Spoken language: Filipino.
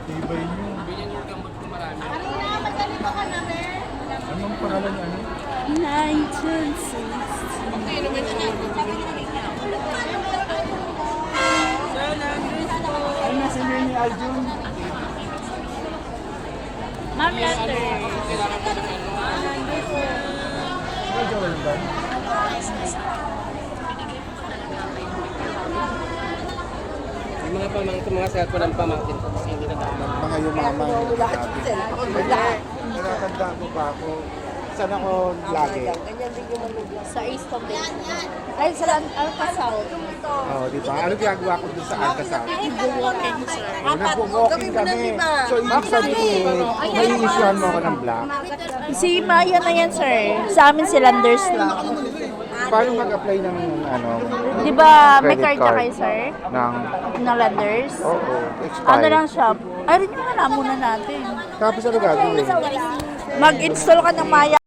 Tibay nyo. Ganyan yung gamot ko marami. Anong pangalan niya? Ano? 1960. Okay, naman siya. Ay, nasa niyo ni Aljun. Ma'am letter. Kailangan ko ng ano. Ikaw, Joel ba? Yung mga pamangkin, mga cellphone ng pamangkin ko kasi hindi na tama. Mga yumaman. Nakatandaan ko pa ako. Saan ako lagi? Sa East of the Ay, sa Alcazar. Oo, di ba? Ano ginagawa ko dun sa Alcazar? Walking, sir. Nagpo-walking kami. So, ibig sabihin, may issue mo ako ng black. Si Maya na yan, sir. Sa amin si Landers lang. Paano mag-apply ng ano? Di ba may Credit card ka card. kayo, sir? Ng, Ng Landers? oo, Ano expired. lang siya? Ay, rin yung muna natin. Tapos ano gagawin? Mag-install ka ng Maya.